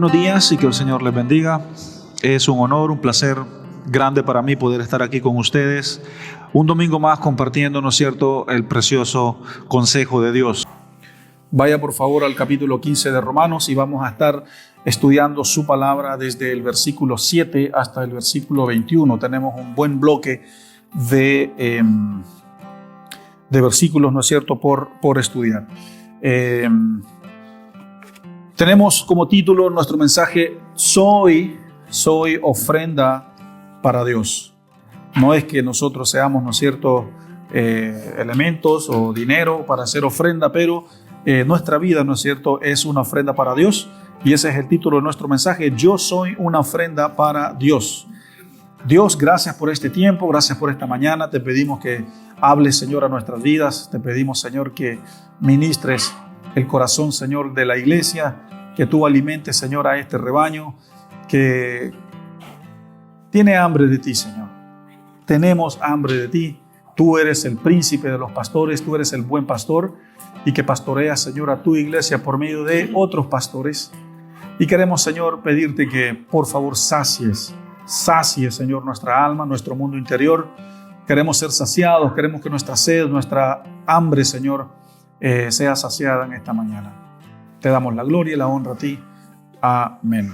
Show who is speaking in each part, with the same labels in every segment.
Speaker 1: Buenos días y que el Señor les bendiga. Es un honor, un placer grande para mí poder estar aquí con ustedes. Un domingo más compartiendo, ¿no es cierto?, el precioso consejo de Dios. Vaya por favor al capítulo 15 de Romanos y vamos a estar estudiando su palabra desde el versículo 7 hasta el versículo 21. Tenemos un buen bloque de versículos, ¿no es cierto?, por estudiar. Tenemos como título nuestro mensaje: soy ofrenda para Dios. No es que nosotros seamos, ¿no es cierto?, elementos o dinero para hacer ofrenda, pero nuestra vida, ¿no es cierto?, es una ofrenda para Dios, y ese es el título de nuestro mensaje: yo soy una ofrenda para Dios. Dios, gracias por este tiempo, gracias por esta mañana. Te pedimos que hables, Señor, a nuestras vidas. Te pedimos, Señor, que ministres el corazón, Señor, de la iglesia, que tú alimentes, Señor, a este rebaño que tiene hambre de ti, Señor. Tenemos hambre de ti. Tú eres el príncipe de los pastores, tú eres el buen pastor, y que pastoreas, Señor, a tu iglesia por medio de otros pastores. Y queremos, Señor, pedirte que por favor sacies, Señor, nuestra alma, nuestro mundo interior. Queremos ser saciados, queremos que nuestra sed, nuestra hambre, Señor, sea saciada en esta mañana. Te damos la gloria y la honra a ti. Amén.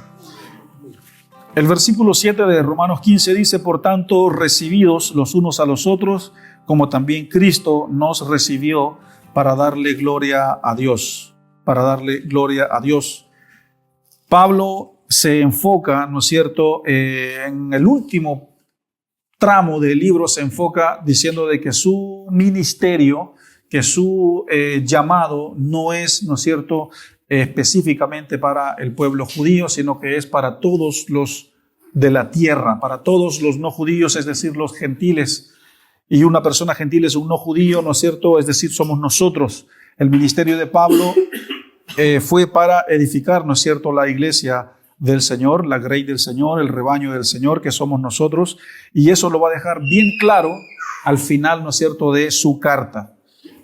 Speaker 1: El versículo 7 de Romanos 15 dice: por tanto, recibidos los unos a los otros, como también Cristo nos recibió, para darle gloria a Dios. Para darle gloria a Dios. Pablo se enfoca, ¿no es cierto?, en el último tramo del libro se enfoca diciendo de que su ministerio, que su llamado no es, ¿no es cierto?, específicamente para el pueblo judío, sino que es para todos los de la tierra, para todos los no judíos, es decir, los gentiles. Y una persona gentil es un no judío, ¿no es cierto?, es decir, somos nosotros. El ministerio de Pablo fue para edificar, ¿no es cierto?, la iglesia del Señor, la grey del Señor, el rebaño del Señor, que somos nosotros. Y eso lo va a dejar bien claro al final, ¿no es cierto?, de su carta.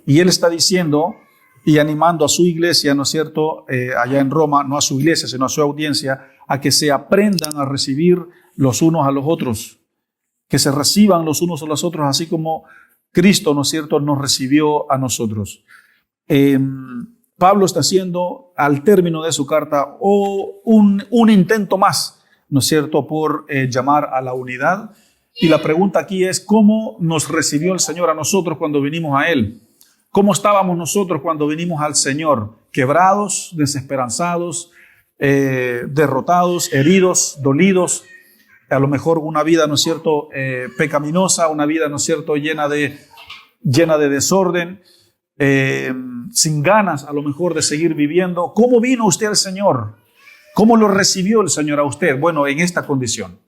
Speaker 1: Y él está diciendo y animando a su iglesia, ¿no es cierto?, allá en Roma, no a su iglesia, sino a su audiencia, a que se aprendan a recibir los unos a los otros, que se reciban los unos a los otros, así como Cristo, ¿no es cierto?, nos recibió a nosotros. Pablo está haciendo, al término de su carta, un intento más, ¿no es cierto?, por llamar a la unidad. Y la pregunta aquí es: ¿cómo nos recibió el Señor a nosotros cuando vinimos a Él? ¿Cómo estábamos nosotros cuando vinimos al Señor? Quebrados, desesperanzados, derrotados, heridos, dolidos. A lo mejor una vida, ¿no es cierto?, pecaminosa, una vida, ¿no es cierto?, llena de desorden, sin ganas a lo mejor de seguir viviendo. ¿Cómo vino usted al Señor? ¿Cómo lo recibió el Señor a usted? Bueno, en esta condición.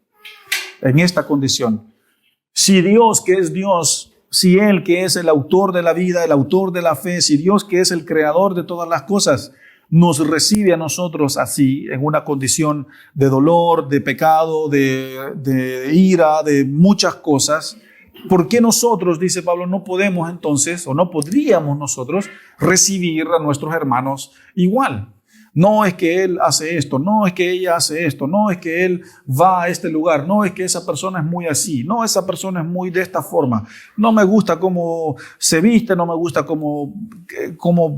Speaker 1: Si Dios, que es Dios, si Él, que es el autor de la vida, el autor de la fe, si Dios, que es el creador de todas las cosas, nos recibe a nosotros así, en una condición de dolor, de pecado, de ira, de muchas cosas, ¿por qué nosotros, dice Pablo, no podemos entonces, o no podríamos nosotros recibir a nuestros hermanos igual? No es que él hace esto, no es que ella hace esto, no es que él va a este lugar, no es que esa persona es muy así, no, esa persona es muy de esta forma, no me gusta cómo se viste, no me gusta cómo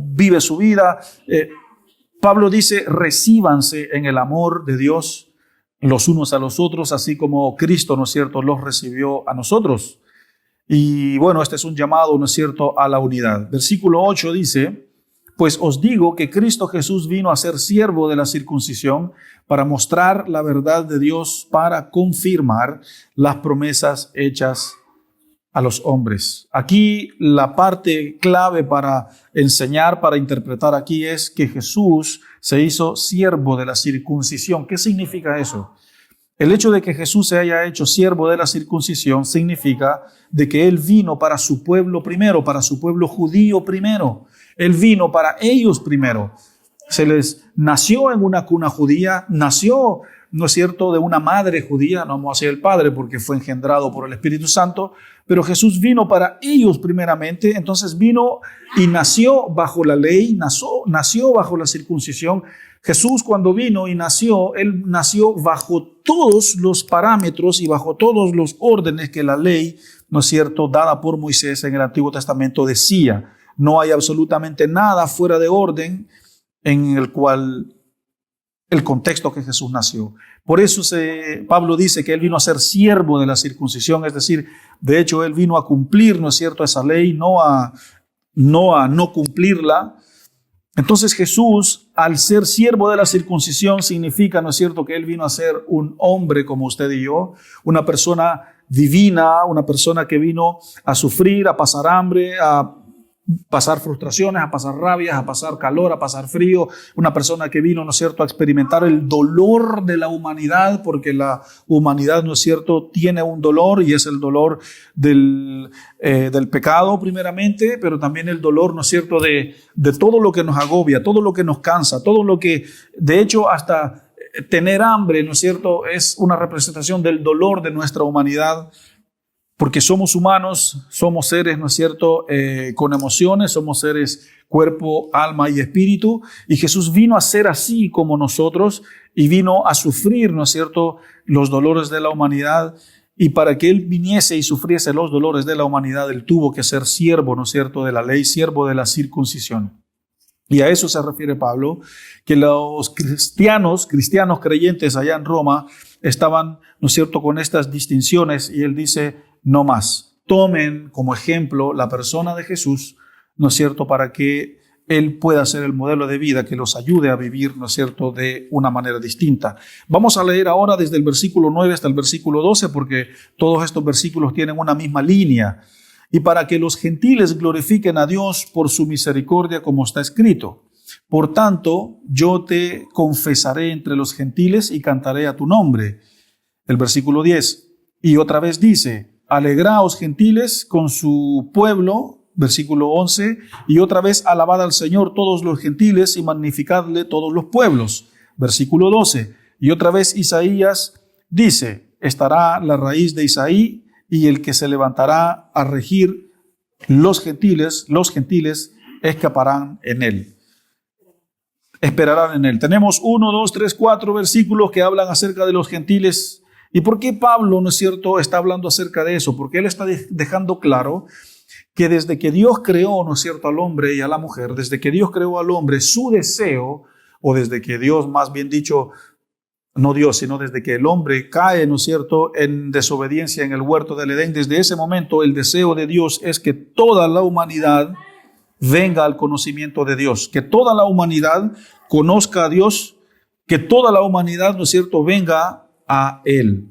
Speaker 1: vive su vida. Pablo dice: recíbanse en el amor de Dios los unos a los otros, así como Cristo, ¿no es cierto?, los recibió a nosotros. Y bueno, este es un llamado, ¿no es cierto?, a la unidad. Versículo 8 dice: pues os digo que Cristo Jesús vino a ser siervo de la circuncisión para mostrar la verdad de Dios, para confirmar las promesas hechas a los hombres. Aquí la parte clave para enseñar, para interpretar aquí, es que Jesús se hizo siervo de la circuncisión. ¿Qué significa eso? El hecho de que Jesús se haya hecho siervo de la circuncisión significa de que Él vino para su pueblo primero, para su pueblo judío primero. Él vino para ellos primero. Se les nació en una cuna judía, nació, ¿no es cierto?, de una madre judía, no vamos a decir el padre porque fue engendrado por el Espíritu Santo, pero Jesús vino para ellos primeramente. Entonces vino y nació bajo la ley, nació bajo la circuncisión, Jesús cuando vino y nació, Él nació bajo todos los parámetros y bajo todos los órdenes que la ley, ¿no es cierto?, dada por Moisés en el Antiguo Testamento decía. No hay absolutamente nada fuera de orden en el cual el contexto que Jesús nació. Por eso Pablo dice que Él vino a ser siervo de la circuncisión, es decir, de hecho Él vino a cumplir, ¿no es cierto?, esa ley, no a no cumplirla. Entonces Jesús, al ser siervo de la circuncisión, significa, ¿no es cierto?, que Él vino a ser un hombre como usted y yo, una persona divina, una persona que vino a sufrir, a pasar hambre, a pasar frustraciones, a pasar rabias, a pasar calor, a pasar frío, una persona que vino, ¿no es cierto?, a experimentar el dolor de la humanidad, porque la humanidad, ¿no es cierto?, tiene un dolor y es el dolor del pecado primeramente, pero también el dolor, ¿no es cierto?, de todo lo que nos agobia, todo lo que nos cansa, todo lo que, de hecho, hasta tener hambre, ¿no es cierto?, es una representación del dolor de nuestra humanidad. Porque somos humanos, somos seres, ¿no es cierto?, con emociones, somos seres cuerpo, alma y espíritu. Y Jesús vino a ser así como nosotros y vino a sufrir, ¿no es cierto?, los dolores de la humanidad. Y para que Él viniese y sufriese los dolores de la humanidad, Él tuvo que ser siervo, ¿no es cierto?, de la ley, siervo de la circuncisión. Y a eso se refiere Pablo, que los cristianos creyentes allá en Roma estaban, ¿no es cierto?, con estas distinciones, y él dice, no más. Tomen como ejemplo la persona de Jesús, ¿no es cierto?, para que Él pueda ser el modelo de vida que los ayude a vivir, ¿no es cierto?, de una manera distinta. Vamos a leer ahora desde el versículo 9 hasta el versículo 12, porque todos estos versículos tienen una misma línea. Y para que los gentiles glorifiquen a Dios por su misericordia, como está escrito. Por tanto, yo te confesaré entre los gentiles y cantaré a tu nombre. El versículo 10. Y otra vez dice, alegraos gentiles con su pueblo. Versículo 11. Y otra vez alabad al Señor todos los gentiles y magnificadle todos los pueblos. Versículo 12. Y otra vez Isaías dice, estará la raíz de Isaí y el que se levantará a regir los gentiles escaparán en él. Esperarán en él. Tenemos 1, 2, 3, 4 versículos que hablan acerca de los gentiles. ¿Y por qué Pablo, no es cierto, está hablando acerca de eso? Porque él está dejando claro que desde que Dios creó, no es cierto, al hombre y a la mujer, desde que Dios creó al hombre, su deseo, o desde que Dios, más bien dicho, no Dios, sino desde que el hombre cae, ¿no es cierto?, en desobediencia en el huerto del Edén, desde ese momento el deseo de Dios es que toda la humanidad venga al conocimiento de Dios, que toda la humanidad conozca a Dios, que toda la humanidad, ¿no es cierto?, venga a Él.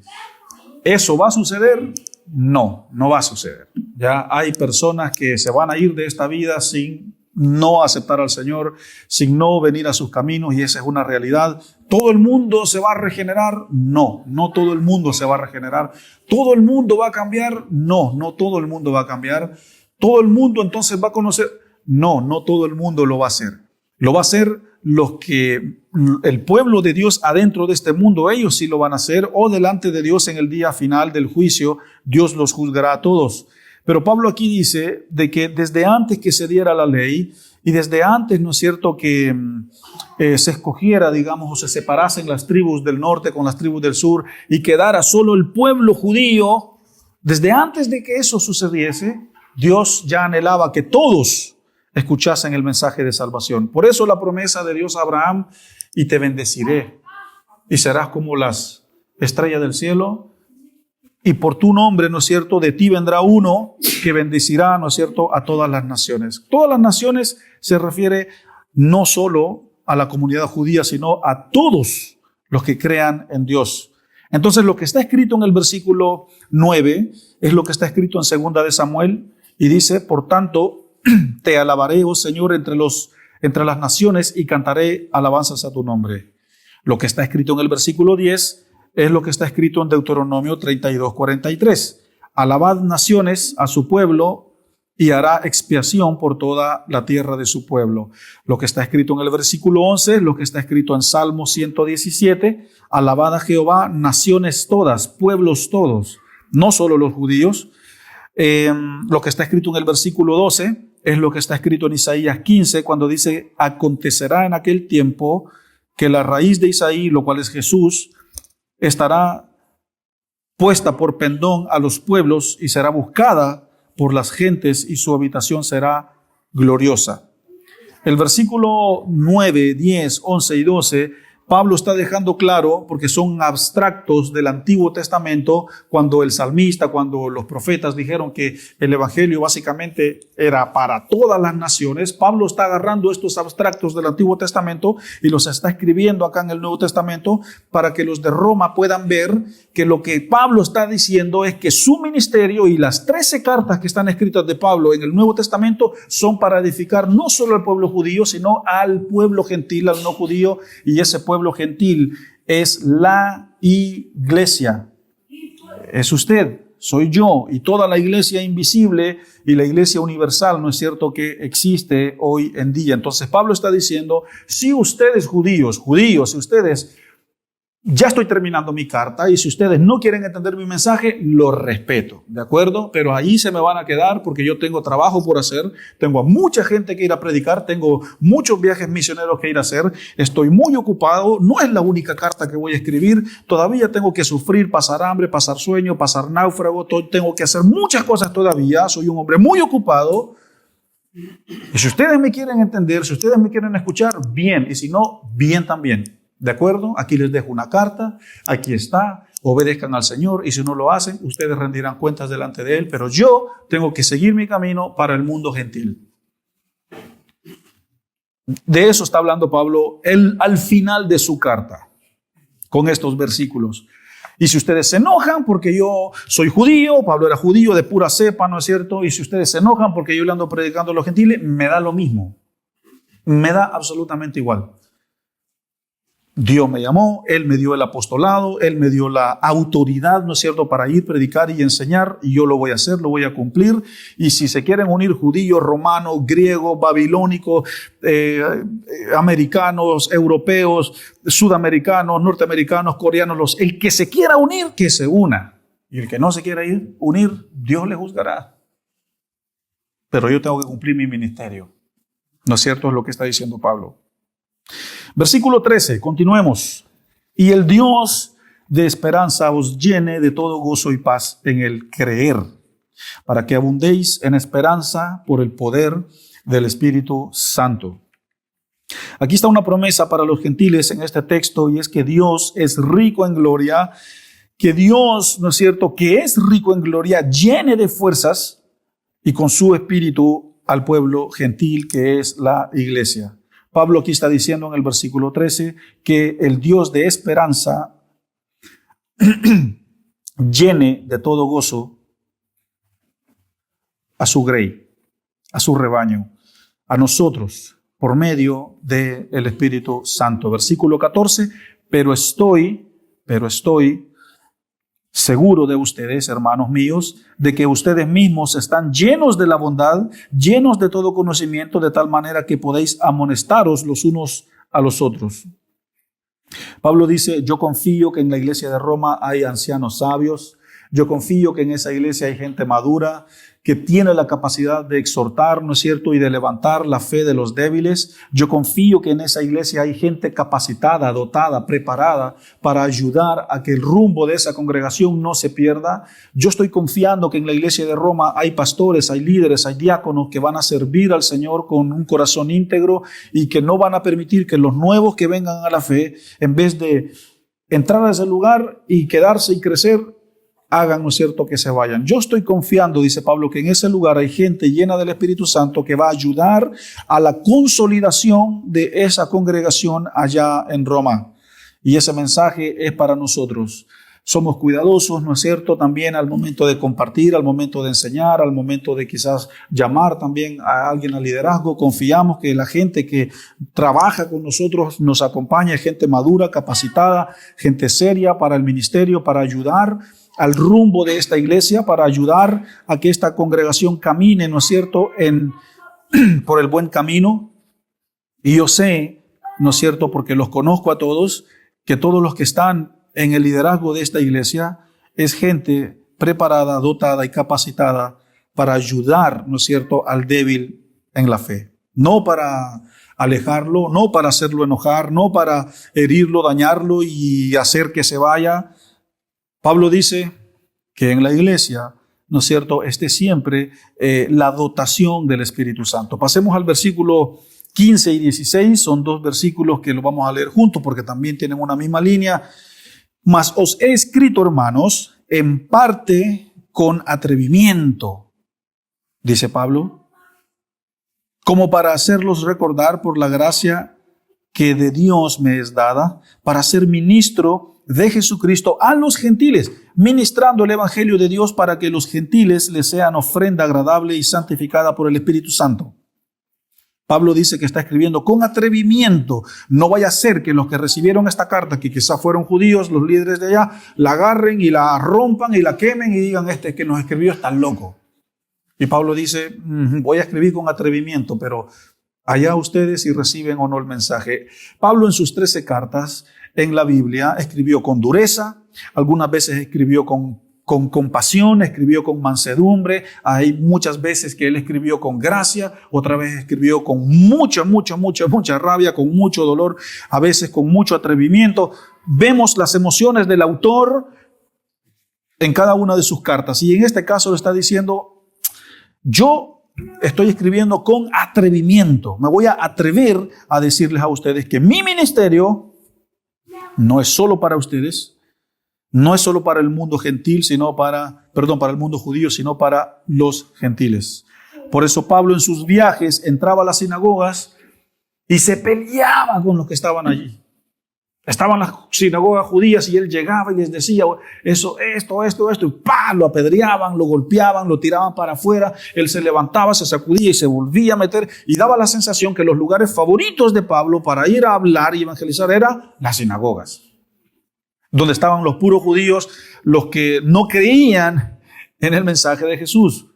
Speaker 1: ¿Eso va a suceder? No, no va a suceder. Ya hay personas que se van a ir de esta vida sin no aceptar al Señor, sin no venir a sus caminos, y esa es una realidad. ¿Todo el mundo se va a regenerar? No, no todo el mundo se va a regenerar. ¿Todo el mundo va a cambiar? No, no todo el mundo va a cambiar. ¿Todo el mundo entonces va a conocer? No, no todo el mundo lo va a hacer. Lo va a hacer los que, el pueblo de Dios adentro de este mundo, ellos sí lo van a hacer, o delante de Dios en el día final del juicio, Dios los juzgará a todos. Pero Pablo aquí dice de que desde antes que se diera la ley y desde antes, ¿no es cierto?, que se escogiera, digamos, o se separasen las tribus del norte con las tribus del sur y quedara solo el pueblo judío, desde antes de que eso sucediese, Dios ya anhelaba que todos escuchasen el mensaje de salvación. Por eso la promesa de Dios a Abraham, y te bendeciré y serás como las estrellas del cielo. Y por tu nombre, ¿no es cierto?, de ti vendrá uno que bendecirá, ¿no es cierto?, a todas las naciones. Todas las naciones se refiere no solo a la comunidad judía, sino a todos los que crean en Dios. Entonces, lo que está escrito en el versículo 9 es lo que está escrito en 2 de Samuel, y dice, por tanto, te alabaré, oh Señor, entre las naciones, y cantaré alabanzas a tu nombre. Lo que está escrito en el versículo 10 es lo que está escrito en Deuteronomio 32:43. Alabad naciones a su pueblo y hará expiación por toda la tierra de su pueblo. Lo que está escrito en el versículo 11 es lo que está escrito en Salmo 117. Alabad a Jehová naciones todas, pueblos todos, no solo los judíos. Lo que está escrito en el versículo 12 es lo que está escrito en Isaías 15, cuando dice, acontecerá en aquel tiempo que la raíz de Isaí, lo cual es Jesús, estará puesta por pendón a los pueblos y será buscada por las gentes y su habitación será gloriosa. El versículo 9, 10, 11 y 12, Pablo está dejando claro, porque son abstractos del Antiguo Testamento, cuando el salmista, cuando los profetas dijeron que el evangelio básicamente era para todas las naciones. Pablo está agarrando estos abstractos del Antiguo Testamento y los está escribiendo acá en el Nuevo Testamento para que los de Roma puedan ver que lo que Pablo está diciendo es que su ministerio y las 13 cartas que están escritas de Pablo en el Nuevo Testamento son para edificar no solo al pueblo judío, sino al pueblo gentil, al no judío, y ese pueblo gentil es la iglesia. Es usted, soy yo y toda la iglesia invisible y la iglesia universal, ¿no es cierto?, que existe hoy en día. Entonces Pablo está diciendo, si ustedes judíos, si ustedes, ya estoy terminando mi carta y si ustedes no quieren entender mi mensaje, lo respeto, ¿de acuerdo? Pero ahí se me van a quedar porque yo tengo trabajo por hacer, tengo a mucha gente que ir a predicar, tengo muchos viajes misioneros que ir a hacer, estoy muy ocupado, no es la única carta que voy a escribir, todavía tengo que sufrir, pasar hambre, pasar sueño, pasar náufrago, tengo que hacer muchas cosas todavía, soy un hombre muy ocupado. Y si ustedes me quieren entender, si ustedes me quieren escuchar, bien, y si no, bien también. ¿De acuerdo? Aquí les dejo una carta, aquí está, obedezcan al Señor y si no lo hacen, ustedes rendirán cuentas delante de Él, pero yo tengo que seguir mi camino para el mundo gentil. De eso está hablando Pablo al final de su carta, con estos versículos. Y si ustedes se enojan porque yo soy judío, Pablo era judío de pura cepa, ¿no es cierto? Y si ustedes se enojan porque yo le ando predicando a los gentiles, me da lo mismo, me da absolutamente igual. Dios me llamó, Él me dio el apostolado, Él me dio la autoridad, ¿no es cierto?, para ir, predicar y enseñar, y yo lo voy a hacer, lo voy a cumplir. Y si se quieren unir judíos, romanos, griegos, babilónicos, americanos, europeos, sudamericanos, norteamericanos, coreanos, el que se quiera unir, que se una. Y el que no se quiera unir, Dios le juzgará. Pero yo tengo que cumplir mi ministerio. ¿No es cierto? Es lo que está diciendo Pablo. Versículo 13, continuemos. Y el Dios de esperanza os llene de todo gozo y paz en el creer, para que abundéis en esperanza por el poder del Espíritu Santo. Aquí está una promesa para los gentiles en este texto, y es que Dios es rico en gloria, que Dios, ¿no es cierto?, que es rico en gloria, llene de fuerzas y con su Espíritu al pueblo gentil que es la iglesia. Pablo aquí está diciendo en el versículo 13 que el Dios de esperanza llene de todo gozo a su grey, a su rebaño, a nosotros, por medio del Espíritu Santo. Versículo 14, pero estoy seguro de ustedes, hermanos míos, de que ustedes mismos están llenos de la bondad, llenos de todo conocimiento, de tal manera que podéis amonestaros los unos a los otros. Pablo dice, yo confío que en la iglesia de Roma hay ancianos sabios, yo confío que en esa iglesia hay gente madura, que tiene la capacidad de exhortar, ¿no es cierto?, y de levantar la fe de los débiles. Yo confío que en esa iglesia hay gente capacitada, dotada, preparada para ayudar a que el rumbo de esa congregación no se pierda. Yo estoy confiando que en la iglesia de Roma hay pastores, hay líderes, hay diáconos que van a servir al Señor con un corazón íntegro y que no van a permitir que los nuevos que vengan a la fe, en vez de entrar a ese lugar y quedarse y crecer, hagan, ¿no es cierto?, que se vayan. Yo estoy confiando, dice Pablo, que en ese lugar hay gente llena del Espíritu Santo que va a ayudar a la consolidación de esa congregación allá en Roma. Y ese mensaje es para nosotros. Somos cuidadosos, ¿no es cierto?, también al momento de compartir, al momento de enseñar, al momento de quizás llamar también a alguien al liderazgo. Confiamos que la gente que trabaja con nosotros nos acompaña, gente madura, capacitada, gente seria para el ministerio, para ayudar al rumbo de esta iglesia, para ayudar a que esta congregación camine, ¿no es cierto?, por el buen camino. Y yo sé, ¿no es cierto?, porque los conozco a todos, que todos los que están en el liderazgo de esta iglesia es gente preparada, dotada y capacitada para ayudar, ¿no es cierto?, al débil en la fe. No para alejarlo, no para hacerlo enojar, no para herirlo, dañarlo y hacer que se vaya. Pablo dice que en la iglesia, ¿no es cierto?, esté siempre la dotación del Espíritu Santo. Pasemos al versículo 15 y 16, son dos versículos que los vamos a leer juntos porque también tienen una misma línea. Mas os he escrito, hermanos, en parte con atrevimiento, dice Pablo, como para hacerlos recordar por la gracia que de Dios me es dada, para ser ministro de Jesucristo a los gentiles, ministrando el evangelio de Dios para que los gentiles les sean ofrenda agradable y santificada por el Espíritu Santo. Pablo dice que está escribiendo con atrevimiento. No vaya a ser que los que recibieron esta carta, que quizás fueron judíos, los líderes de allá, la agarren y la rompan y la quemen y digan, este que nos escribió está loco. Y Pablo dice, voy a escribir con atrevimiento, pero allá ustedes si reciben o no el mensaje. Pablo en sus 13 cartas en la Biblia escribió con dureza, algunas veces escribió con compasión, escribió con mansedumbre, hay muchas veces que él escribió con gracia, otra vez escribió con mucha rabia, con mucho dolor, a veces con mucho atrevimiento. Vemos las emociones del autor en cada una de sus cartas y en este caso le está diciendo, yo estoy escribiendo con atrevimiento, me voy a atrever a decirles a ustedes que mi ministerio no es solo para ustedes, no es solo para el mundo gentil, para el mundo judío, sino para los gentiles. Por eso Pablo en sus viajes entraba a las sinagogas y se peleaba con los que estaban allí. Estaban las sinagogas judías y él llegaba y les decía esto, y lo apedreaban, lo golpeaban, lo tiraban para afuera. Él se levantaba, se sacudía y se volvía a meter y daba la sensación que los lugares favoritos de Pablo para ir a hablar y evangelizar eran las sinagogas, donde estaban los puros judíos, los que no creían en el mensaje de Jesús.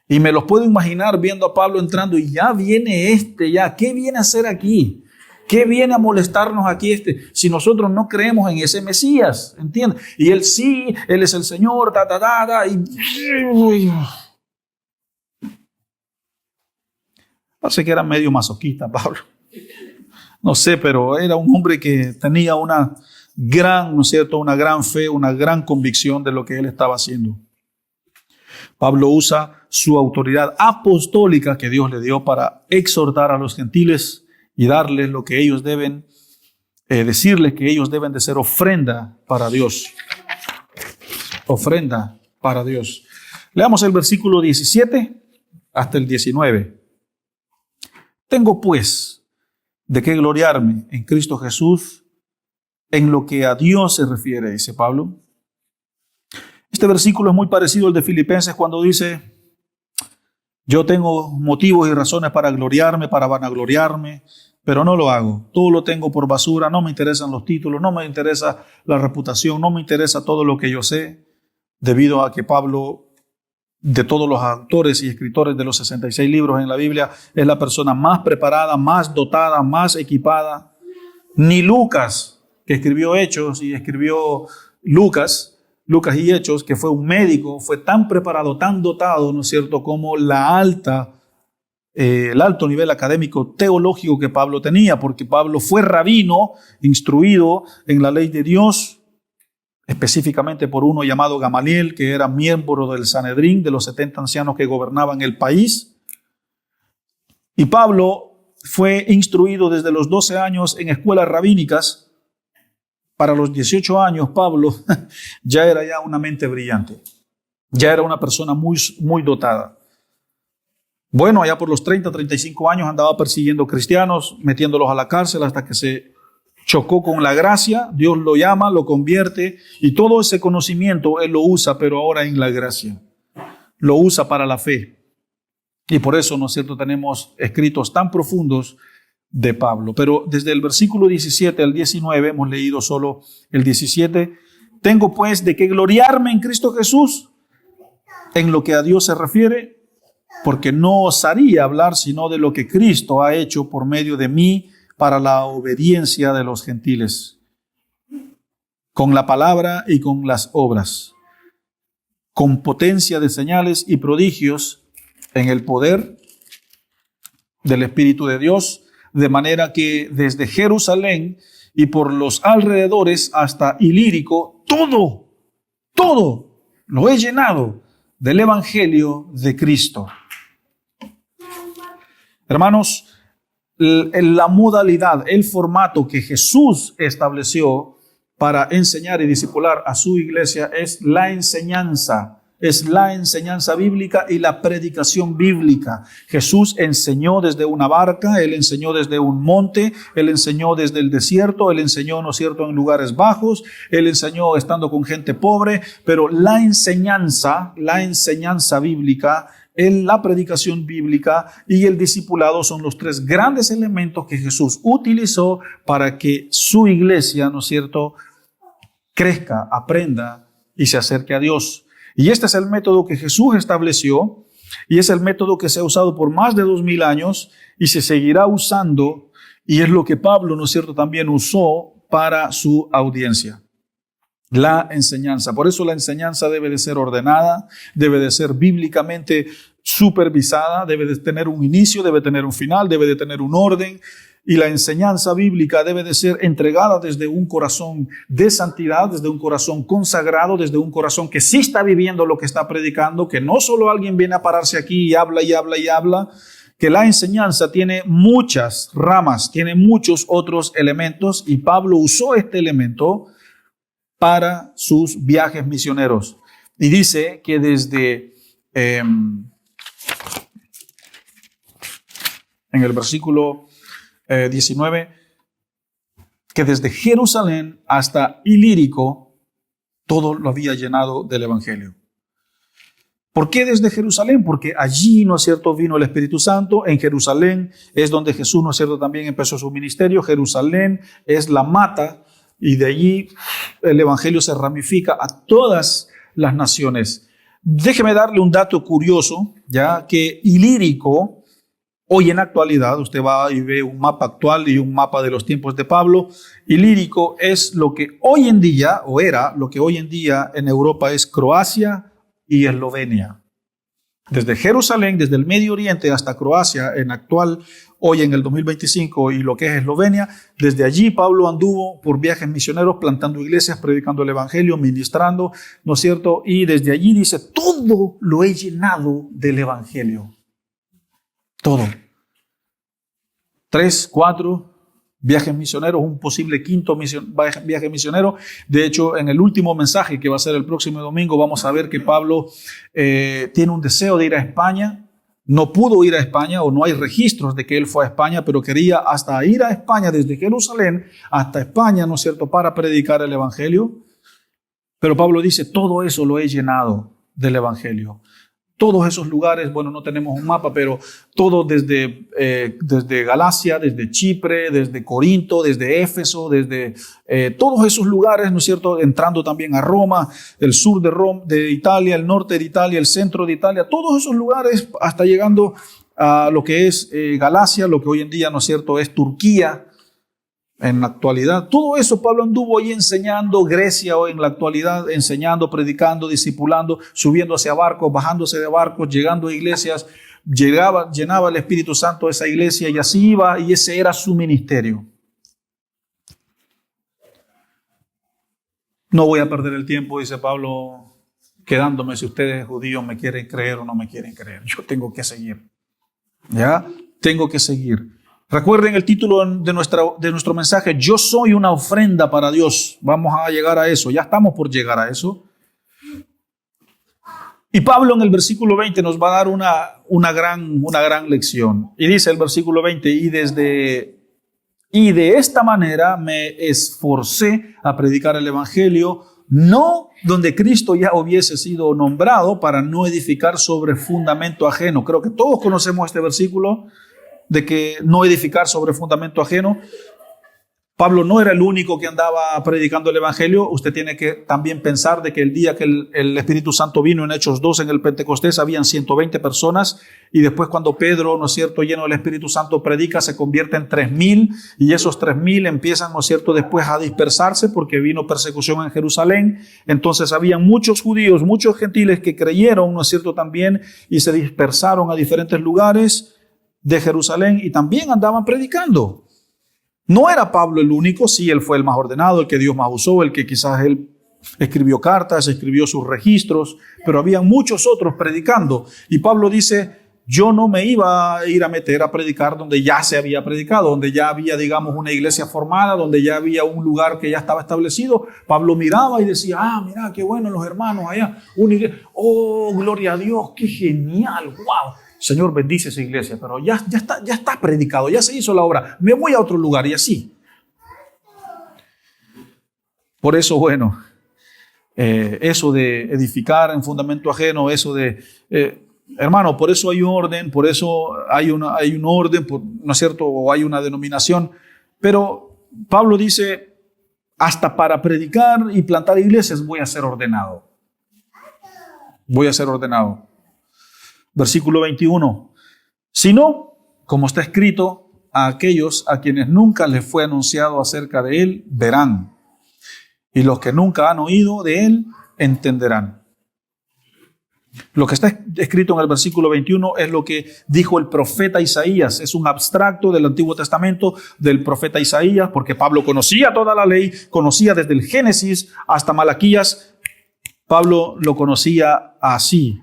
Speaker 1: Y me los puedo imaginar viendo a Pablo entrando y ya viene ¿qué viene a hacer aquí? ¿Qué viene a molestarnos aquí si nosotros no creemos en ese Mesías? ¿Entiendes? Y él sí, él es el Señor, y parece que era medio masoquista Pablo. No sé, pero era un hombre que tenía una gran fe, una gran convicción de lo que él estaba haciendo. Pablo usa su autoridad apostólica que Dios le dio para exhortar a los gentiles y darles lo que ellos deben, decirles que ellos deben de ser ofrenda para Dios. Ofrenda para Dios. Leamos el versículo 17 hasta el 19. Tengo pues de qué gloriarme en Cristo Jesús en lo que a Dios se refiere, dice Pablo. Este versículo es muy parecido al de Filipenses cuando dice, yo tengo motivos y razones para gloriarme, para vanagloriarme, pero no lo hago. Todo lo tengo por basura, no me interesan los títulos, no me interesa la reputación, no me interesa todo lo que yo sé, debido a que Pablo, de todos los autores y escritores de los 66 libros en la Biblia, es la persona más preparada, más dotada, más equipada. Ni Lucas, que escribió Hechos y escribió Lucas y Hechos, que fue un médico, fue tan preparado, tan dotado, ¿no es cierto?, como el alto nivel académico teológico que Pablo tenía, porque Pablo fue rabino, instruido en la ley de Dios, específicamente por uno llamado Gamaliel, que era miembro del Sanedrín, de los 70 ancianos que gobernaban el país. Y Pablo fue instruido desde los 12 años en escuelas rabínicas. Para los 18 años, Pablo ya era una mente brillante. Ya era una persona muy dotada. Bueno, allá por los 30, 35 años andaba persiguiendo cristianos, metiéndolos a la cárcel hasta que se chocó con la gracia. Dios lo llama, lo convierte y todo ese conocimiento él lo usa, pero ahora en la gracia. Lo usa para la fe. Y por eso, ¿no es cierto?, tenemos escritos tan profundos de Pablo. Pero desde el versículo 17 al 19, hemos leído solo el 17. Tengo pues de qué gloriarme en Cristo Jesús, en lo que a Dios se refiere, porque no osaría hablar sino de lo que Cristo ha hecho por medio de mí para la obediencia de los gentiles, con la palabra y con las obras, con potencia de señales y prodigios en el poder del Espíritu de Dios, de manera que desde Jerusalén y por los alrededores hasta Ilírico, todo lo he llenado del Evangelio de Cristo. Hermanos, la modalidad, el formato que Jesús estableció para enseñar y discipular a su iglesia es la enseñanza bíblica y la predicación bíblica. Jesús enseñó desde una barca, Él enseñó desde un monte, Él enseñó desde el desierto, Él enseñó, ¿no es cierto?, en lugares bajos, Él enseñó estando con gente pobre, pero la enseñanza bíblica, la predicación bíblica y el discipulado son los tres grandes elementos que Jesús utilizó para que su iglesia, ¿no es cierto?, crezca, aprenda y se acerque a Dios. Y este es el método que Jesús estableció y es el método que se ha usado por más de 2000 años y se seguirá usando, y es lo que Pablo, ¿no es cierto?, también usó para su audiencia. La enseñanza. Por eso la enseñanza debe de ser ordenada, debe de ser bíblicamente supervisada, debe de tener un inicio, debe tener un final, debe de tener un orden. Y la enseñanza bíblica debe de ser entregada desde un corazón de santidad, desde un corazón consagrado, desde un corazón que sí está viviendo lo que está predicando, que no solo alguien viene a pararse aquí y habla y habla y habla, que la enseñanza tiene muchas ramas, tiene muchos otros elementos, y Pablo usó este elemento para sus viajes misioneros. Y dice que desde, en el versículo 19, que desde Jerusalén hasta Ilírico, todo lo había llenado del Evangelio. ¿Por qué desde Jerusalén? Porque allí, ¿no es cierto?, vino el Espíritu Santo. En Jerusalén es donde Jesús, ¿no es cierto?, también empezó su ministerio. Jerusalén es la mata, y de allí el Evangelio se ramifica a todas las naciones. Déjeme darle un dato curioso, ya que Ilírico, hoy en la actualidad, usted va y ve un mapa actual y un mapa de los tiempos de Pablo, Ilírico es lo que hoy en día, o era lo que hoy en día en Europa es Croacia y Eslovenia. Desde Jerusalén, desde el Medio Oriente hasta Croacia, hoy en el 2025, y lo que es Eslovenia, desde allí Pablo anduvo por viajes misioneros, plantando iglesias, predicando el Evangelio, ministrando, ¿no es cierto? Y desde allí dice, todo lo he llenado del Evangelio. Todo. 3, 4 viajes misioneros, un posible quinto viaje misionero. De hecho, en el último mensaje que va a ser el próximo domingo, vamos a ver que Pablo tiene un deseo de ir a España. No pudo ir a España, o no hay registros de que él fue a España, pero quería hasta ir a España, desde Jerusalén hasta España, ¿no es cierto?, para predicar el Evangelio. Pero Pablo dice, todo eso lo he llenado del Evangelio. Todos esos lugares, bueno, no tenemos un mapa, pero todo desde Galacia, desde Chipre, desde Corinto, desde Éfeso, desde todos esos lugares, ¿no es cierto?, entrando también a Roma, el sur de Italia, el norte de Italia, el centro de Italia, todos esos lugares hasta llegando a lo que es Galacia, lo que hoy en día, ¿no es cierto?, es Turquía. En la actualidad, todo eso Pablo anduvo ahí enseñando. Grecia hoy en la actualidad, enseñando, predicando, discipulando, subiéndose a barcos, bajándose de barcos, llegando a iglesias, llenaba el Espíritu Santo esa iglesia, y así iba, y ese era su ministerio. No voy a perder el tiempo, dice Pablo, quedándome si ustedes judíos me quieren creer o no me quieren creer. Yo tengo que seguir. ¿Ya? Tengo que seguir. Recuerden el título de nuestro mensaje, Yo soy una ofrenda para Dios. Vamos a llegar a eso, ya estamos por llegar a eso. Y Pablo en el versículo 20 nos va a dar una gran lección. Y dice el versículo 20, y de esta manera me esforcé a predicar el Evangelio, no donde Cristo ya hubiese sido nombrado, para no edificar sobre fundamento ajeno. Creo que todos conocemos este versículo, de que no edificar sobre fundamento ajeno. Pablo no era el único que andaba predicando el Evangelio. Usted tiene que también pensar de que el día que el Espíritu Santo vino en Hechos 2 en el Pentecostés habían 120 personas, y después cuando Pedro, ¿no es cierto?, lleno del Espíritu Santo predica, se convierte en 3,000, y esos 3,000 empiezan, ¿no es cierto?, después a dispersarse porque vino persecución en Jerusalén. Entonces habían muchos judíos, muchos gentiles que creyeron, ¿no es cierto?, también, y se dispersaron a diferentes lugares. de Jerusalén y también andaban predicando. No era Pablo el único, sí, él fue el más ordenado, el que Dios más usó, el que quizás él escribió cartas, escribió sus registros, pero había muchos otros predicando. Y Pablo dice, yo no me iba a ir a meter a predicar donde ya se había predicado, donde ya había, digamos, una iglesia formada, donde ya había un lugar que ya estaba establecido. Pablo miraba y decía, mira, qué bueno los hermanos allá. Una iglesia, oh, gloria a Dios, qué genial, wow. Señor, bendice esa iglesia, pero ya está predicado, ya se hizo la obra. Me voy a otro lugar y así. Por eso, bueno, eso de edificar en fundamento ajeno, eso de... hermano, por eso hay un orden, por eso hay un orden, ¿no es cierto? O hay una denominación. Pero Pablo dice, hasta para predicar y plantar iglesias voy a ser ordenado. Voy a ser ordenado. Versículo 21. Si no, como está escrito, a aquellos a quienes nunca les fue anunciado acerca de él, verán. Y los que nunca han oído de él, entenderán. Lo que está escrito en el versículo 21 es lo que dijo el profeta Isaías. Es un abstracto del Antiguo Testamento del profeta Isaías, porque Pablo conocía toda la ley, conocía desde el Génesis hasta Malaquías. Pablo lo conocía así.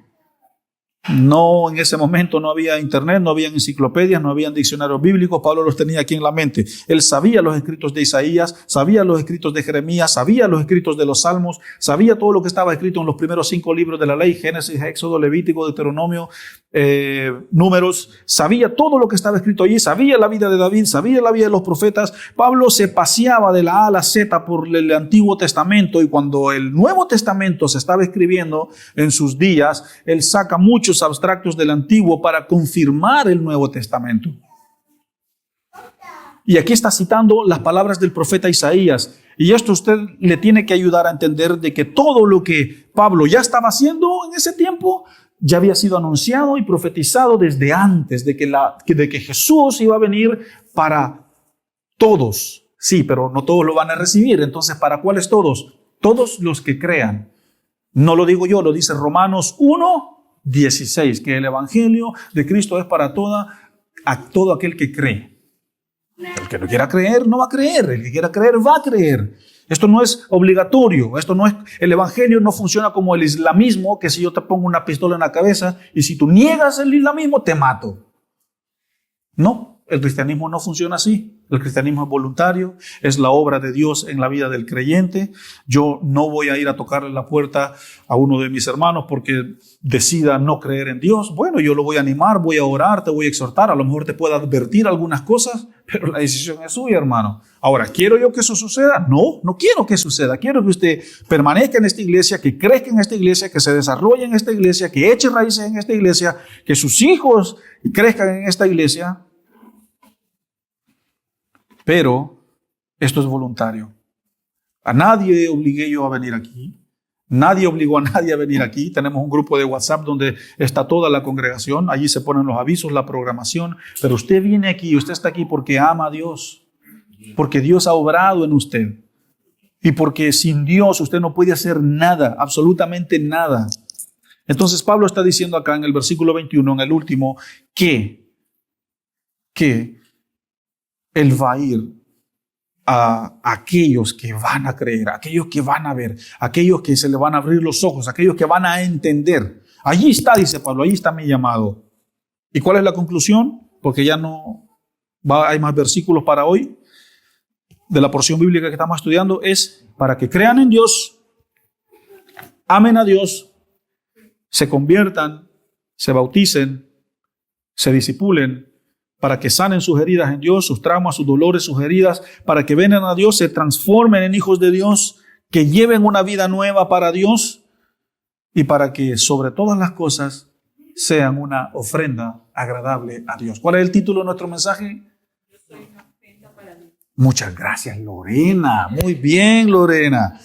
Speaker 1: No, en ese momento no había internet, no había enciclopedias, no había diccionarios bíblicos. Pablo los tenía aquí en la mente. Él sabía los escritos de Isaías, sabía los escritos de Jeremías, sabía los escritos de los Salmos, sabía todo lo que estaba escrito en los primeros 5 libros de la ley, Génesis, Éxodo, Levítico, Deuteronomio, Números. Sabía todo lo que estaba escrito allí, sabía la vida de David, sabía la vida de los profetas. Pablo se paseaba de la A a la Z por el Antiguo Testamento, y cuando el Nuevo Testamento se estaba escribiendo en sus días, él saca muchos abstractos del Antiguo para confirmar el Nuevo Testamento. Y aquí está citando las palabras del profeta Isaías. Y esto usted le tiene que ayudar a entender de que todo lo que Pablo ya estaba haciendo en ese tiempo ya había sido anunciado y profetizado desde antes de que Jesús iba a venir para todos. Sí, pero no todos lo van a recibir. Entonces, ¿para cuáles todos? Todos los que crean. No lo digo yo, lo dice Romanos 1:16, que el evangelio de Cristo es para todo aquel que cree. El que no quiera creer no va a creer, el que quiera creer va a creer. Esto no es obligatorio, el evangelio no funciona como el islamismo, que si yo te pongo una pistola en la cabeza y si tú niegas el islamismo te mato. No, el cristianismo no funciona así. El cristianismo es voluntario, es la obra de Dios en la vida del creyente. Yo no voy a ir a tocarle la puerta a uno de mis hermanos porque decida no creer en Dios. Bueno, yo lo voy a animar, voy a orar, te voy a exhortar, a lo mejor te puedo advertir algunas cosas, pero la decisión es suya, hermano. Ahora, ¿quiero yo que eso suceda? No, no quiero que suceda. Quiero que usted permanezca en esta iglesia, que crezca en esta iglesia, que se desarrolle en esta iglesia, que eche raíces en esta iglesia, que sus hijos crezcan en esta iglesia. Pero esto es voluntario. A nadie obligué yo a venir aquí. Nadie obligó a nadie a venir aquí. Tenemos un grupo de WhatsApp donde está toda la congregación. Allí se ponen los avisos, la programación. Pero usted viene aquí, usted está aquí porque ama a Dios. Porque Dios ha obrado en usted. Y porque sin Dios usted no puede hacer nada, absolutamente nada. Entonces Pablo está diciendo acá en el versículo 21, en el último, que Él va a ir a aquellos que van a creer, a aquellos que van a ver, a aquellos que se le van a abrir los ojos, a aquellos que van a entender. Allí está, dice Pablo, allí está mi llamado. ¿Y cuál es la conclusión? Porque ya hay más versículos para hoy de la porción bíblica que estamos estudiando. Es para que crean en Dios, amen a Dios, se conviertan, se bauticen, se discipulen, para que sanen sus heridas en Dios, sus traumas, sus dolores, sus heridas, para que vengan a Dios, se transformen en hijos de Dios, que lleven una vida nueva para Dios y para que sobre todas las cosas sean una ofrenda agradable a Dios. ¿Cuál es el título de nuestro mensaje? Muchas gracias, Lorena. Muy bien, Lorena.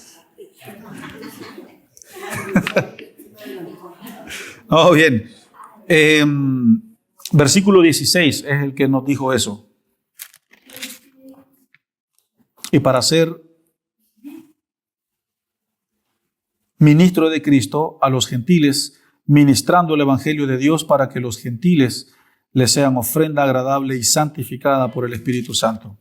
Speaker 1: Oh, bien. Versículo 16 es el que nos dijo eso. Y para ser ministro de Cristo a los gentiles, ministrando el evangelio de Dios para que los gentiles les sean ofrenda agradable y santificada por el Espíritu Santo.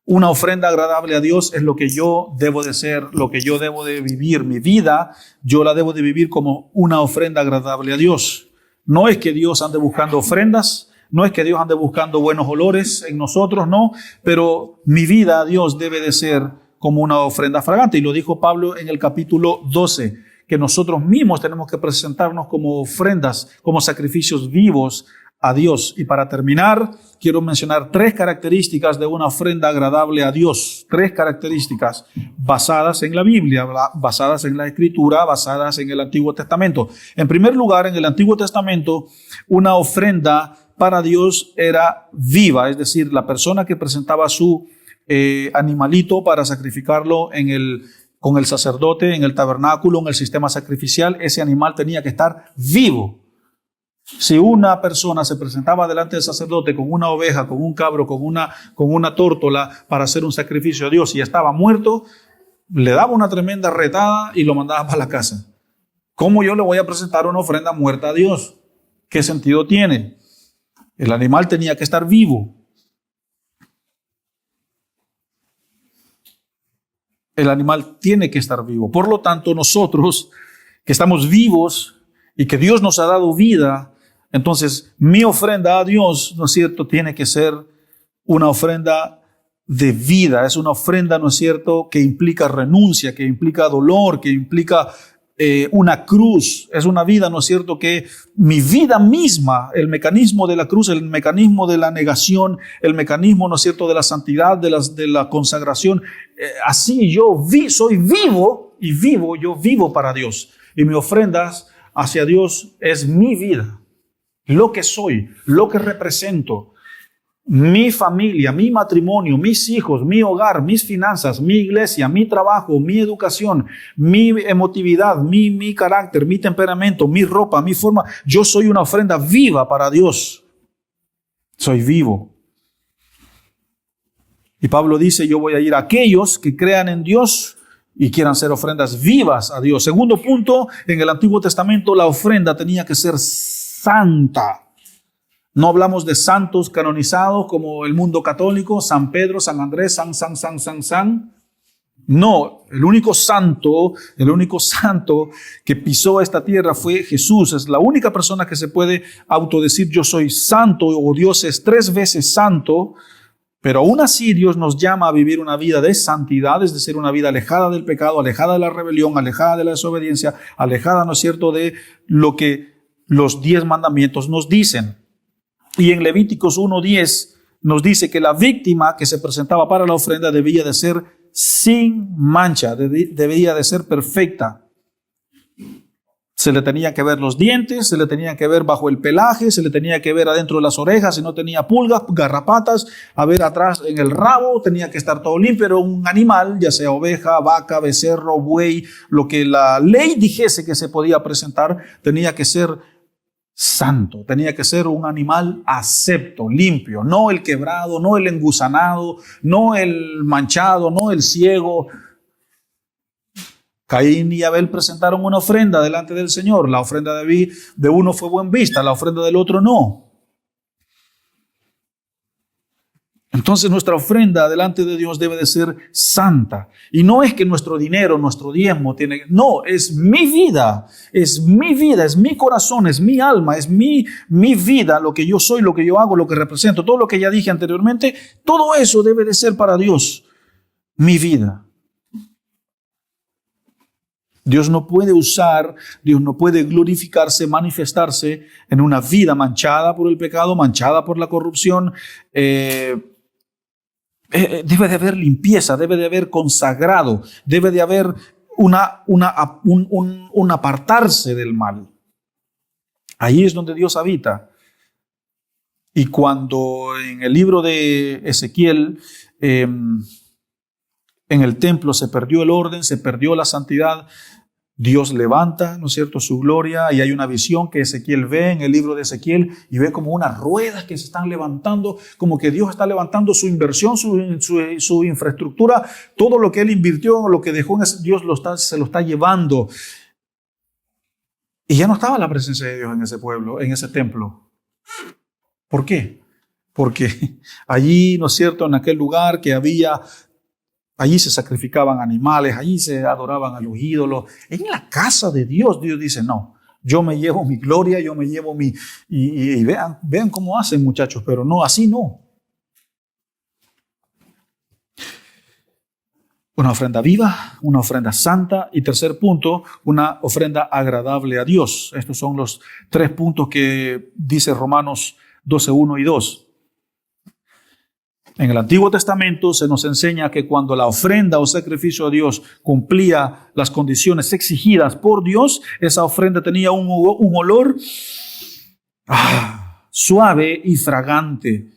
Speaker 1: Una ofrenda agradable a Dios es lo que yo debo de ser, lo que yo debo de vivir. Mi vida, yo la debo de vivir como una ofrenda agradable a Dios. No es que Dios ande buscando ofrendas, no es que Dios ande buscando buenos olores en nosotros, no, pero mi vida a Dios debe de ser como una ofrenda fragante. Y lo dijo Pablo en el capítulo 12, que nosotros mismos tenemos que presentarnos como ofrendas, como sacrificios vivos a Dios. Y para terminar, quiero mencionar 3 características de una ofrenda agradable a Dios. 3 características basadas en la Biblia, basadas en la Escritura, basadas en el Antiguo Testamento. En primer lugar, en el Antiguo Testamento, una ofrenda para Dios era viva, es decir, la persona que presentaba su animalito para sacrificarlo con el sacerdote, en el tabernáculo, en el sistema sacrificial, ese animal tenía que estar vivo. Si una persona se presentaba delante del sacerdote con una oveja, con un cabro, con una tórtola para hacer un sacrificio a Dios y estaba muerto, le daba una tremenda retada y lo mandaba para la casa. ¿Cómo yo le voy a presentar una ofrenda muerta a Dios? ¿Qué sentido tiene? El animal tenía que estar vivo. El animal tiene que estar vivo. Por lo tanto, nosotros que estamos vivos y que Dios nos ha dado vida, entonces mi ofrenda a Dios, ¿no es cierto?, tiene que ser una ofrenda de vida. Es una ofrenda, ¿no es cierto?, que implica renuncia, que implica dolor, que implica una cruz. Es una vida, ¿no es cierto?, que mi vida misma, el mecanismo de la cruz, el mecanismo de la negación, el mecanismo, ¿no es cierto?, de la santidad, de la consagración. Así yo soy vivo y yo vivo para Dios. Y mi ofrenda hacia Dios es mi vida, lo que soy, lo que represento, mi familia, mi matrimonio, mis hijos, mi hogar, mis finanzas, mi iglesia, mi trabajo, mi educación, mi emotividad, mi carácter, mi temperamento, mi ropa, mi forma. Yo soy una ofrenda viva para Dios. Soy vivo. Y Pablo dice, yo voy a ir a aquellos que crean en Dios y quieran ser ofrendas vivas a Dios. Segundo punto, en el Antiguo Testamento la ofrenda tenía que ser santa. No hablamos de santos canonizados como el mundo católico, San Pedro, San Andrés, San. No, el único santo que pisó esta tierra fue Jesús. Es la única persona que se puede autodecir yo soy santo o Dios es 3 veces santo. Pero aún así Dios nos llama a vivir una vida de santidad, es decir, una vida alejada del pecado, alejada de la rebelión, alejada de la desobediencia, alejada, ¿no es cierto?, de lo que los 10 mandamientos nos dicen. Y en Levíticos 1:10 nos dice que la víctima que se presentaba para la ofrenda debía de ser sin mancha, debía de ser perfecta. Se le tenía que ver los dientes, se le tenía que ver bajo el pelaje, se le tenía que ver adentro de las orejas, si no tenía pulgas, garrapatas, a ver atrás en el rabo, tenía que estar todo limpio. Pero un animal, ya sea oveja, vaca, becerro, buey, lo que la ley dijese que se podía presentar, tenía que ser santo, tenía que ser un animal acepto, limpio, no el quebrado, no el engusanado, no el manchado, no el ciego. Caín y Abel presentaron una ofrenda delante del Señor. La ofrenda de uno fue buen vista, la ofrenda del otro no. Entonces nuestra ofrenda delante de Dios debe de ser santa. Y no es que nuestro dinero, nuestro diezmo no, es mi vida, es mi corazón, es mi alma, es mi vida, lo que yo soy, lo que yo hago, lo que represento, todo lo que ya dije anteriormente, todo eso debe de ser para Dios, mi vida. Dios no puede glorificarse, manifestarse en una vida manchada por el pecado, manchada por la corrupción. Debe de haber limpieza, debe de haber consagrado, debe de haber un apartarse del mal. Ahí es donde Dios habita. Y cuando en el libro de Ezequiel, en el templo se perdió el orden, se perdió la santidad, Dios levanta, ¿no es cierto?, su gloria, y hay una visión que Ezequiel ve en el libro de Ezequiel y ve como unas ruedas que se están levantando, como que Dios está levantando su inversión, su infraestructura, todo lo que él invirtió, lo que dejó, Dios se lo está llevando. Y ya no estaba la presencia de Dios en ese pueblo, en ese templo. ¿Por qué? Porque allí, ¿no es cierto?, en aquel lugar que había, allí se sacrificaban animales, allí se adoraban a los ídolos. En la casa de Dios, Dios dice, no, yo me llevo mi gloria, yo me llevo mi... Y vean cómo hacen, muchachos, pero no, así no. Una ofrenda viva, una ofrenda santa y tercer punto, una ofrenda agradable a Dios. Estos son los 3 puntos que dice Romanos 12, 1 y 2. En el Antiguo Testamento se nos enseña que cuando la ofrenda o sacrificio a Dios cumplía las condiciones exigidas por Dios, esa ofrenda tenía un olor suave y fragante.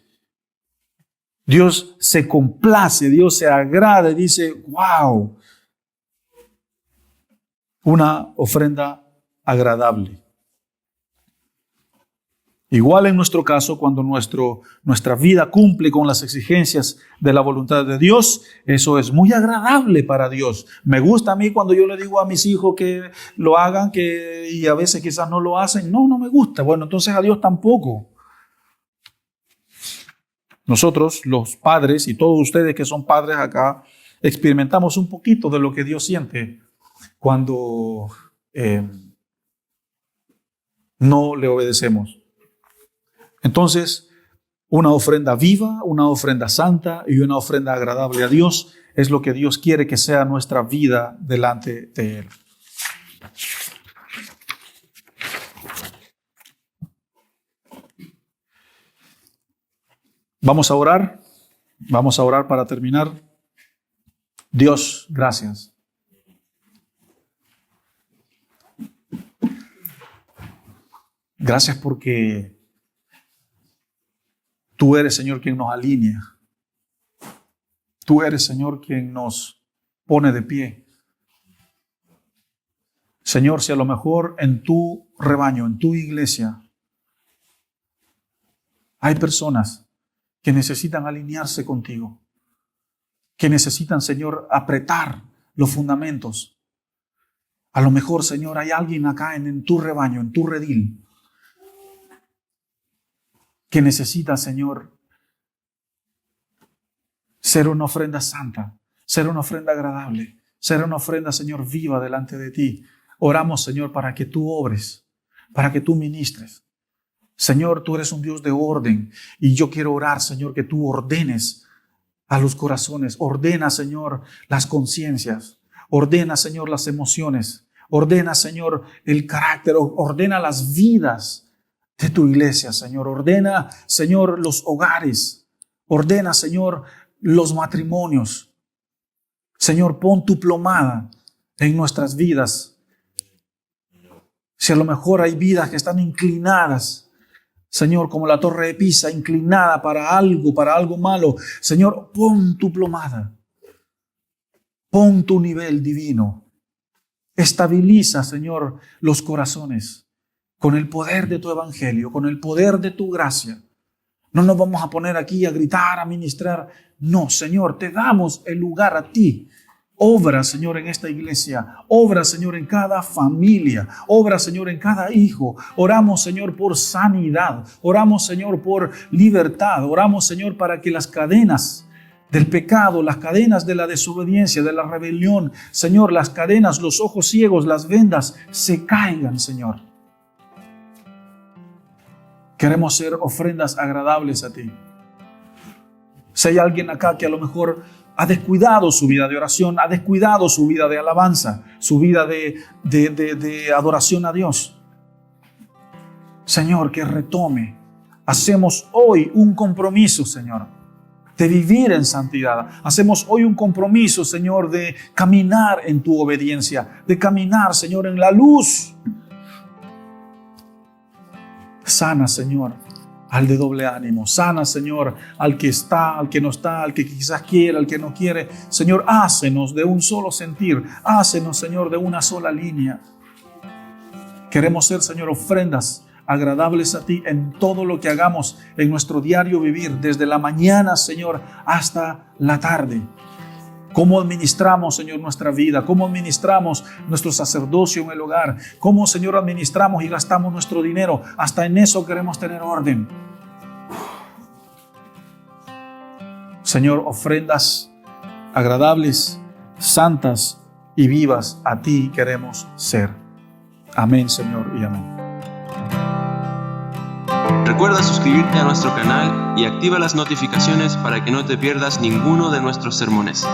Speaker 1: Dios se complace, Dios se agrada y dice, wow, una ofrenda agradable. Igual en nuestro caso, cuando nuestra vida cumple con las exigencias de la voluntad de Dios, eso es muy agradable para Dios. Me gusta a mí cuando yo le digo a mis hijos que lo hagan y a veces quizás no lo hacen. No me gusta. Bueno, entonces a Dios tampoco. Nosotros, los padres, y todos ustedes que son padres acá, experimentamos un poquito de lo que Dios siente cuando no le obedecemos. Entonces, una ofrenda viva, una ofrenda santa y una ofrenda agradable a Dios es lo que Dios quiere que sea nuestra vida delante de Él. Vamos a orar para terminar. Dios, gracias. Gracias porque Tú eres, Señor, quien nos alinea. Tú eres, Señor, quien nos pone de pie. Señor, si a lo mejor en tu rebaño, en tu iglesia, hay personas que necesitan alinearse contigo, que necesitan, Señor, apretar los fundamentos. A lo mejor, Señor, hay alguien acá en tu rebaño, en tu redil, que necesita, Señor, ser una ofrenda santa, ser una ofrenda agradable, ser una ofrenda, Señor, viva delante de ti. Oramos, Señor, para que tú obres, para que tú ministres. Señor, tú eres un Dios de orden y yo quiero orar, Señor, que tú ordenes a los corazones. Ordena, Señor, las conciencias. Ordena, Señor, las emociones. Ordena, Señor, el carácter. Ordena las vidas de tu iglesia, Señor. Ordena, Señor, los hogares. Ordena, Señor, los matrimonios. Señor, pon tu plomada en nuestras vidas. Si a lo mejor hay vidas que están inclinadas, Señor, como la torre de Pisa, inclinada para algo malo, Señor, pon tu plomada. Pon tu nivel divino. Estabiliza, Señor, los corazones con el poder de tu evangelio, con el poder de tu gracia. No nos vamos a poner aquí a gritar, a ministrar. No, Señor, te damos el lugar a ti. Obra, Señor, en esta iglesia. Obra, Señor, en cada familia. Obra, Señor, en cada hijo. Oramos, Señor, por sanidad. Oramos, Señor, por libertad. Oramos, Señor, para que las cadenas del pecado, las cadenas de la desobediencia, de la rebelión, Señor, las cadenas, los ojos ciegos, las vendas, se caigan, Señor. Queremos ser ofrendas agradables a ti. Si hay alguien acá que a lo mejor ha descuidado su vida de oración, ha descuidado su vida de alabanza, su vida de adoración a Dios, Señor, que retome. Hacemos hoy un compromiso, Señor, de vivir en santidad. Hacemos hoy un compromiso, Señor, de caminar en tu obediencia, de caminar, Señor, en la luz. Sana, Señor, al de doble ánimo. Sana, Señor, al que está, al que no está, al que quizás quiere, al que no quiere. Señor, hácenos de un solo sentir. Hácenos, Señor, de una sola línea. Queremos ser, Señor, ofrendas agradables a ti en todo lo que hagamos en nuestro diario vivir, desde la mañana, Señor, hasta la tarde. Cómo administramos, Señor, nuestra vida, cómo administramos nuestro sacerdocio en el hogar, cómo, Señor, administramos y gastamos nuestro dinero. Hasta en eso queremos tener orden. Señor, ofrendas agradables, santas y vivas a ti queremos ser. Amén, Señor, y amén.
Speaker 2: Recuerda suscribirte a nuestro canal y activa las notificaciones para que no te pierdas ninguno de nuestros sermones.